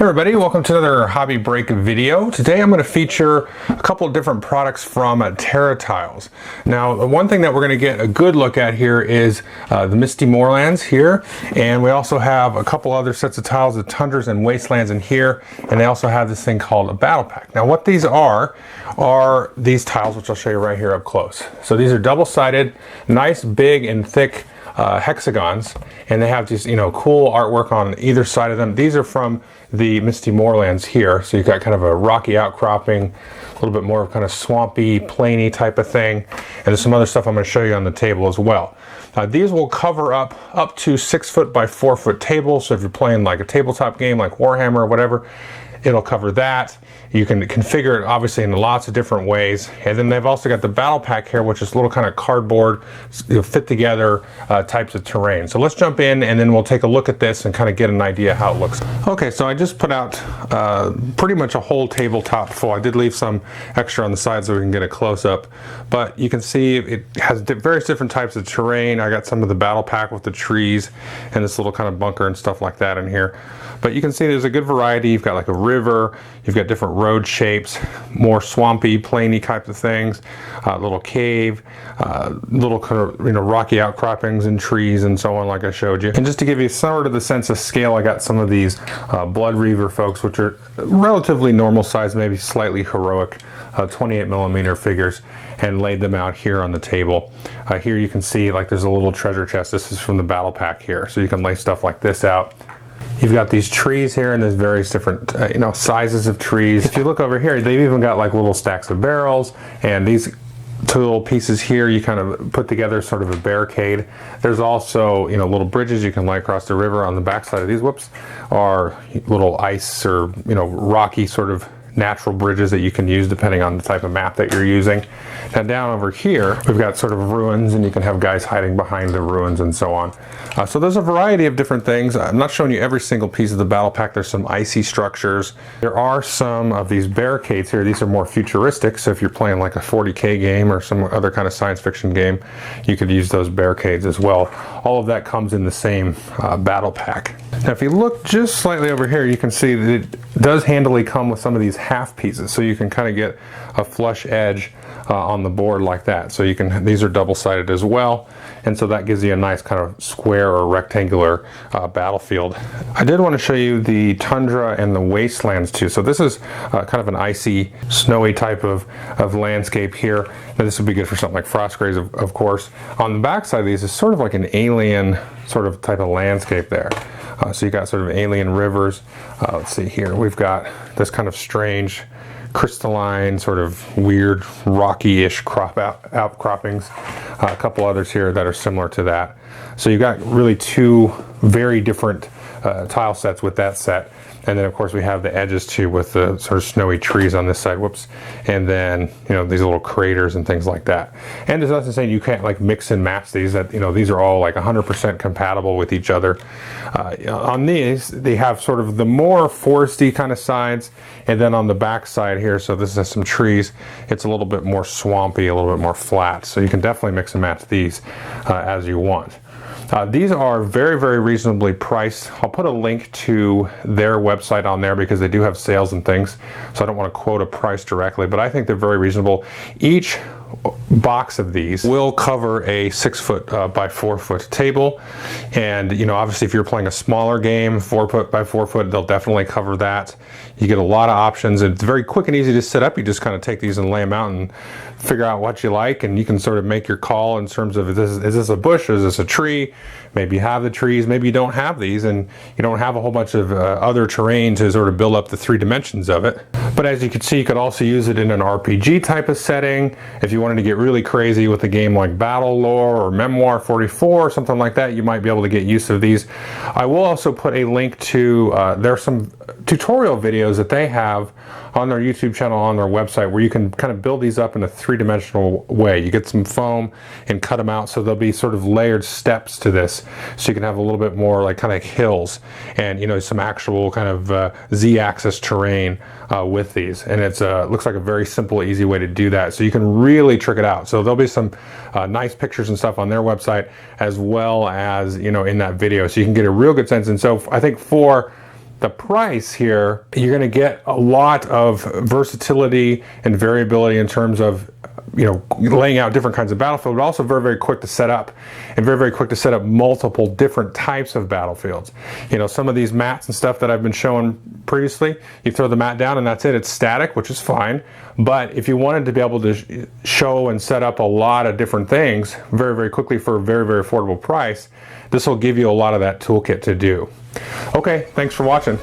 Hey everybody, welcome to another hobby break video. Today I'm going to feature a couple of different products from TerraTiles. Now, the one thing that we're going to get a good look at here is the Misty Moorlands here, and we also have a couple other sets of tiles, the Tundras and Wastelands in here, and they also have this thing called a Battle Pack. Now, what these are these tiles, which I'll show you right here up close. So these are double-sided, nice, big, and thick hexagons, and they have just cool artwork on either side of them. These are from the Misty Moorlands here, so you've got kind of a rocky outcropping, a little bit more kind of swampy, plainy type of thing, and there's some other stuff I'm going to show you on the table as well. These will cover up to 6 foot by 4 foot tables, so if you're playing like a tabletop game like Warhammer or whatever, it'll cover that. You can configure it obviously in lots of different ways. And then they've also got the Battle Pack here, which is little kind of cardboard, fit together types of terrain. So let's jump in and then we'll take a look at this and kind of get an idea how it looks. Okay, so I just put out pretty much a whole tabletop full. I did leave some extra on the side so we can get a close-up. But you can see it has various different types of terrain. I got some of the Battle Pack with the trees and this little kind of bunker and stuff like that in here. But you can see there's a good variety. You've got like a river, you've got different road shapes, more swampy, plainy type of things, little cave, little kind of rocky outcroppings and trees and so on, like I showed you. And just to give you sort of the sense of scale, I got some of these Blood Reaver folks, which are relatively normal size, maybe slightly heroic, 28 millimeter figures, and laid them out here on the table. Here you can see like there's a little treasure chest. This is from the Battle Pack here, so you can lay stuff like this out. You've got these trees here, and there's various different sizes of trees. If you look over here, they've even got like little stacks of barrels, and these two little pieces here you kind of put together sort of a barricade. There's also little bridges you can lay across the river. On the backside of these are little ice or rocky sort of natural bridges that you can use depending on the type of map that you're using. Now down over here we've got sort of ruins, and you can have guys hiding behind the ruins and so on. So there's a variety of different things. I'm not showing you every single piece of the Battle Pack. There's some icy structures. There are some of these barricades here. These are more futuristic, so if you're playing like a 40K game or some other kind of science fiction game, you could use those barricades as well. All of that comes in the same Battle Pack. Now if you look just slightly over here, you can see that it does handily come with some of these half pieces, so you can kind of get a flush edge on the board like that. So you can, these are double-sided as well, and so that gives you a nice kind of square or rectangular battlefield. I did want to show you the Tundra and the Wastelands too. So this is kind of an icy, snowy type of landscape here. Now this would be good for something like Frostgraves, of course. On the back side of these is sort of like an alien sort of type of landscape there. So you got sort of alien rivers. Let's see here, we've got this kind of strange crystalline, sort of weird rocky-ish outcroppings. A couple others here that are similar to that. So you've got really two very different tile sets with that set. And then of course we have the edges too with the sort of snowy trees on this side, whoops, and then these little craters and things like that. And there's nothing saying you can't like mix and match these, that these are all like 100% compatible with each other. On these they have sort of the more foresty kind of sides, and then on the back side here, so this has some trees, it's a little bit more swampy, a little bit more flat, so you can definitely mix and match these as you want. These are very, very reasonably priced. I'll put a link to their website on there because they do have sales and things, so I don't want to quote a price directly, but I think they're very reasonable. Each box of these will cover a 6 foot by 4 foot table, and obviously if you're playing a smaller game, 4 foot by 4 foot, they'll definitely cover that. You get a lot of options. It's very quick and easy to set up. You just kind of take these and lay them out and figure out what you like, and you can sort of make your call in terms of is this a bush, is this a tree? Maybe you have the trees, maybe you don't have these, and you don't have a whole bunch of other terrain to sort of build up the 3 dimensions of it. But as you can see, you could also use it in an RPG type of setting. If you wanted to get really crazy with a game like Battle Lore or Memoir 44 or something like that, you might be able to get use of these. I will also put a link to, there are some tutorial videos that they have on their YouTube channel, on their website, where you can kind of build these up in a 3-dimensional way. You get some foam and cut them out, so there'll be sort of layered steps to this, so you can have a little bit more like kind of hills and some actual kind of Z-axis terrain with these. And it's looks like a very simple, easy way to do that, so you can really trick it out. So there'll be some nice pictures and stuff on their website, as well as in that video, so you can get a real good sense. And so I think for the price here, you're going to get a lot of versatility and variability in terms of, you know, laying out different kinds of battlefield, but also very, very quick to set up, and very, very quick to set up multiple different types of battlefields. You know, some of these mats and stuff that I've been showing previously, you throw the mat down and that's it. It's static, which is fine. But if you wanted to be able to show and set up a lot of different things very, very quickly for a very, very affordable price, this will give you a lot of that toolkit to do. Okay, thanks for watching.